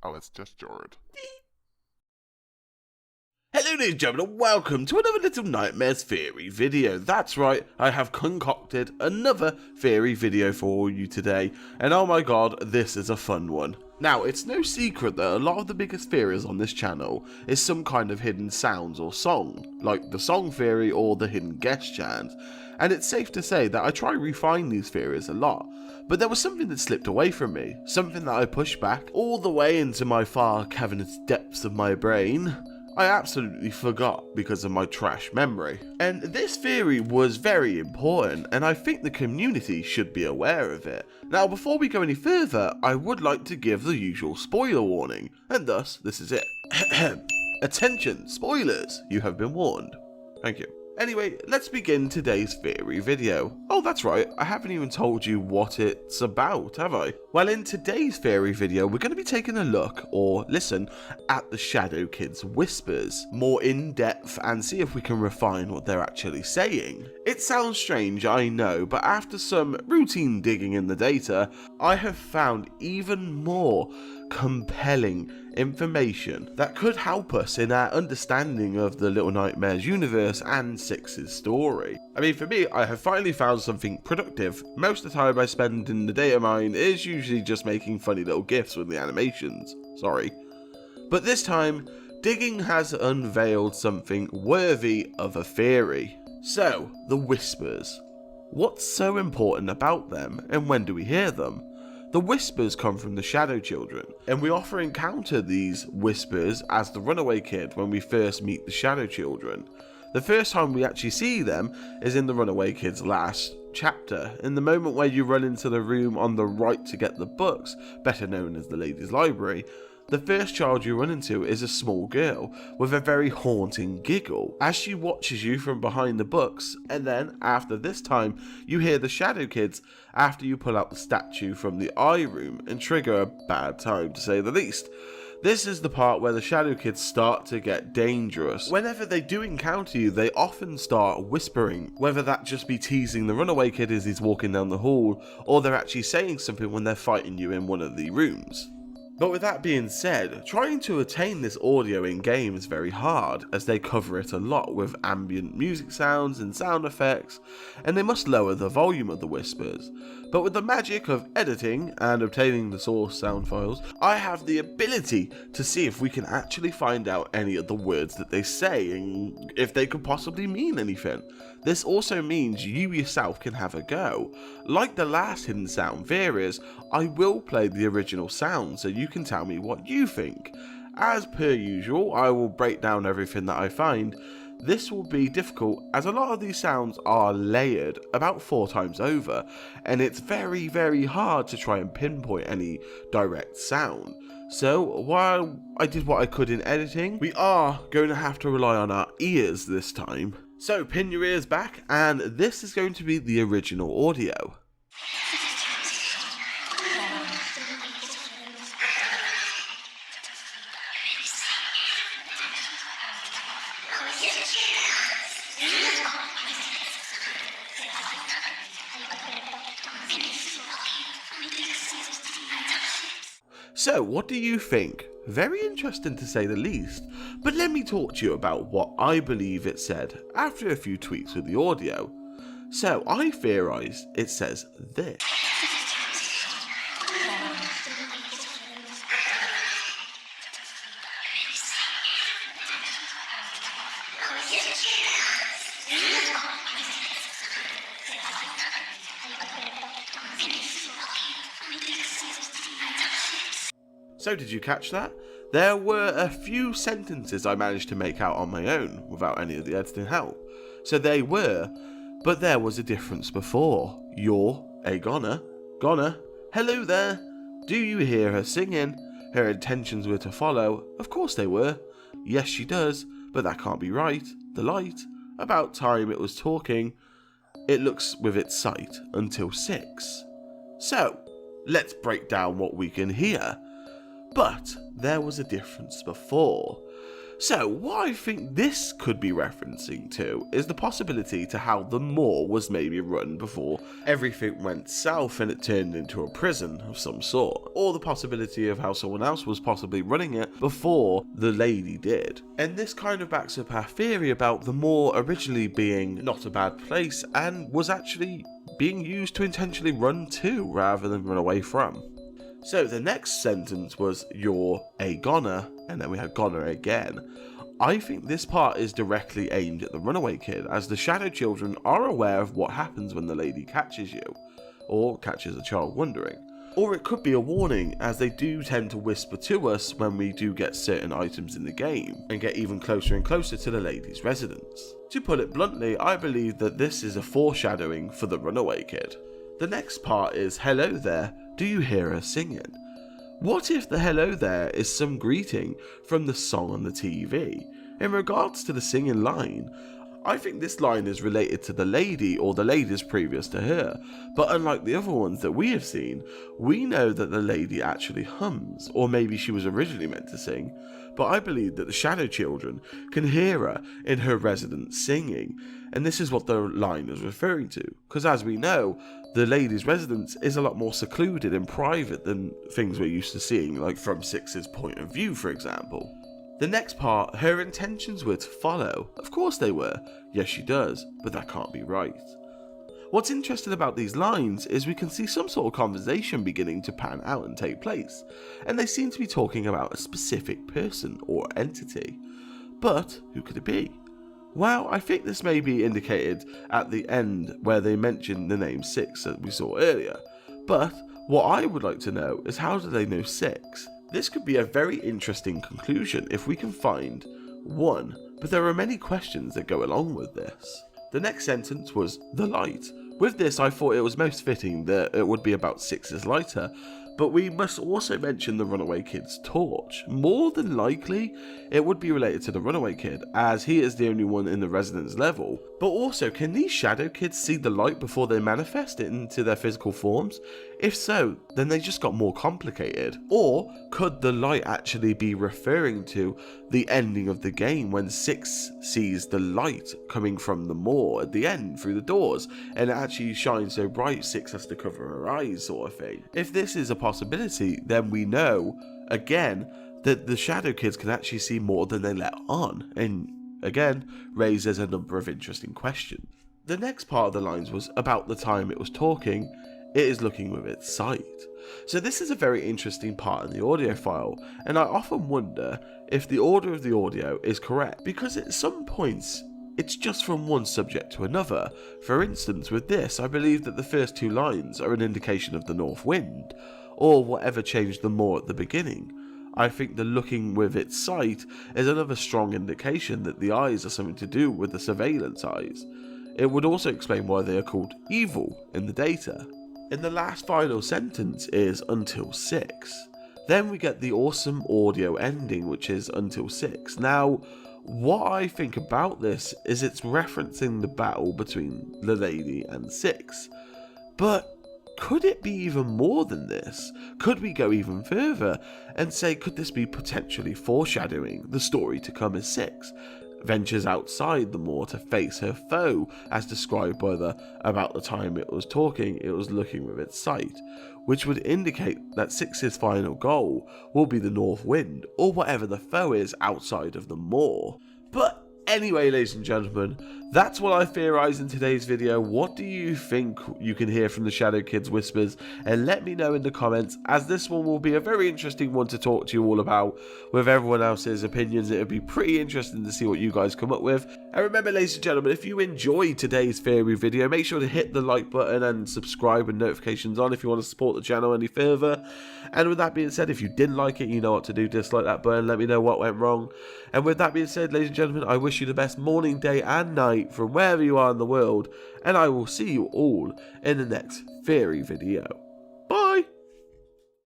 Oh, it's just Jord. Hello ladies and gentlemen, and welcome to another Little Nightmares theory video. That's right, I have concocted another theory video for you today, and oh my god, this is a fun one. Now, it's no secret that a lot of the biggest theories on this channel is some kind of hidden sounds or song, like the song theory or the hidden guest chant, and it's safe to say that I try to refine these theories a lot. But there was something that slipped away from me, something that I pushed back all the way into my far cavernous depths of my brain. I absolutely forgot because of my trash memory. And this theory was very important, and I think the community should be aware of it. Now, before we go any further, I would like to give the usual spoiler warning, and thus, this is it. Attention, spoilers, you have been warned. Thank you. Anyway, let's begin today's theory video. Oh, that's right, I haven't even told you what it's about, have I? Well, in today's theory video, we're going to be taking a look, or listen, at the Shadow Kids' whispers, more in depth, and see if we can refine what they're actually saying. It sounds strange, I know, but after some routine digging in the data, I have found even more compelling information that could help us in our understanding of the Little Nightmares universe and Six's story. I mean, for me, I have finally found something productive. Most of the time I spend in the data mine is usually just making funny little gifs with the animations. Sorry. But this time, digging has unveiled something worthy of a theory. So, the whispers. What's so important about them, and when do we hear them? The whispers come from the Shadow Children, and we often encounter these whispers as the runaway kid when we first meet the Shadow Children. The first time we actually see them is in the runaway kid's last chapter, in the moment where you run into the room on the right to get the books, better known as the Ladies' Library. The first child you run into is a small girl with a very haunting giggle as she watches you from behind the books, and then after this time you hear the Shadow Kids after you pull out the statue from the eye room and trigger a bad time to say the least. This is the part where the Shadow Kids start to get dangerous. Whenever they do encounter you, they often start whispering, whether that just be teasing the runaway kid as he's walking down the hall, or they're actually saying something when they're fighting you in one of the rooms. But with that being said, trying to attain this audio in-game is very hard, as they cover it a lot with ambient music sounds and sound effects, and they must lower the volume of the whispers. But with the magic of editing and obtaining the source sound files, I have the ability to see if we can actually find out any of the words that they say, and if they could possibly mean anything. This also means you yourself can have a go. Like the last hidden sound theories, I will play the original sound so you can tell me what you think. As per usual, I will break down everything that I find. This will be difficult as a lot of these sounds are layered about 4 times over, and it's very, very hard to try and pinpoint any direct sound. So while I did what I could in editing, we are going to have to rely on our ears this time. So pin your ears back, and this is going to be the original audio. So, what do you think? Very interesting to say the least, but let me talk to you about what I believe it said after a few tweaks with the audio. So, I theorise it says this. So did you catch that? There were a few sentences I managed to make out on my own without any of the editing help. So they were, but there was a difference before. You're a goner. Goner, hello there. Do you hear her singing? Her intentions were to follow. Of course they were. Yes, she does, but that can't be right. The light. About time it was talking. It looks with its sight until 6. So, let's break down what we can hear. But there was a difference before. So what I think this could be referencing to is the possibility to how the moor was maybe run before everything went south and it turned into a prison of some sort, or the possibility of how someone else was possibly running it before the lady did. And this kind of backs up our theory about the moor originally being not a bad place and was actually being used to intentionally run to rather than run away from. So the next sentence was, "You're a goner," and then we had "goner" again. I think this part is directly aimed at the runaway kid, as the shadow children are aware of what happens when the lady catches you, or catches a child wandering. Or it could be a warning, as they do tend to whisper to us when we do get certain items in the game, and get even closer and closer to the lady's residence. To put it bluntly, I believe that this is a foreshadowing for the runaway kid. The next part is, "Hello there, do you hear her singing?" What if the hello there is some greeting from the song on the TV? In regards to the singing line, I think this line is related to the lady or the ladies previous to her, but unlike the other ones that we have seen, we know that the lady actually hums, or maybe she was originally meant to sing, but I believe that the shadow children can hear her in her residence singing, and this is what the line is referring to, because as we know, the lady's residence is a lot more secluded and private than things we're used to seeing, like from Six's point of view, for example. The next part, her intentions were to follow. Of course they were. Yes, she does, but that can't be right. What's interesting about these lines is we can see some sort of conversation beginning to pan out and take place, and they seem to be talking about a specific person or entity. But who could it be? Well, I think this may be indicated at the end where they mention the name Six that we saw earlier. But what I would like to know is, how do they know Six? This could be a very interesting conclusion if we can find one, but there are many questions that go along with this. The next sentence was "the light." With this, I thought it was most fitting that it would be about Six's lighter, but we must also mention the runaway kid's torch. More than likely, it would be related to the runaway kid, as he is the only one in the residence level. But also, can these shadow kids see the light before they manifest it into their physical forms? If so, then they just got more complicated. Or could the light actually be referring to the ending of the game when Six sees the light coming from the moor at the end through the doors, and it actually shines so bright Six has to cover her eyes, sort of thing? If this is a possibility, then we know, again, that the shadow kids can actually see more than they let on, and again, raises a number of interesting questions. The next part of the lines was about the time it was talking, it is looking with its sight. So this is a very interesting part in the audio file, and I often wonder if the order of the audio is correct, because at some points it's just from one subject to another. For instance, with this, I believe that the first two lines are an indication of the north wind, or whatever changed the moor at the beginning. I think the looking with its sight is another strong indication that the eyes are something to do with the surveillance eyes. It would also explain why they are called evil in the data. And the last final sentence is "until 6." Then we get the awesome audio ending, which is "until 6." Now, what I think about this is it's referencing the battle between the lady and Six. But could it be even more than this? Could we go even further and say, could this be potentially foreshadowing the story to come as Six ventures outside the moor to face her foe, as described by about the time it was talking, it was looking with its sight, which would indicate that Six's final goal will be the north wind, or whatever the foe is outside of the moor. But anyway, ladies and gentlemen, that's what I theorise in today's video. What do you think you can hear from the Shadow Kids whispers? And let me know in the comments, as this one will be a very interesting one to talk to you all about. With everyone else's opinions, it would be pretty interesting to see what you guys come up with. And remember, ladies and gentlemen, if you enjoyed today's theory video, make sure to hit the like button and subscribe with notifications on if you want to support the channel any further. And with that being said, if you didn't like it, you know what to do. Dislike that button, let me know what went wrong. And with that being said, ladies and gentlemen, I wish you the best morning, day and night from wherever you are in the world, and I will see you all in the next theory video.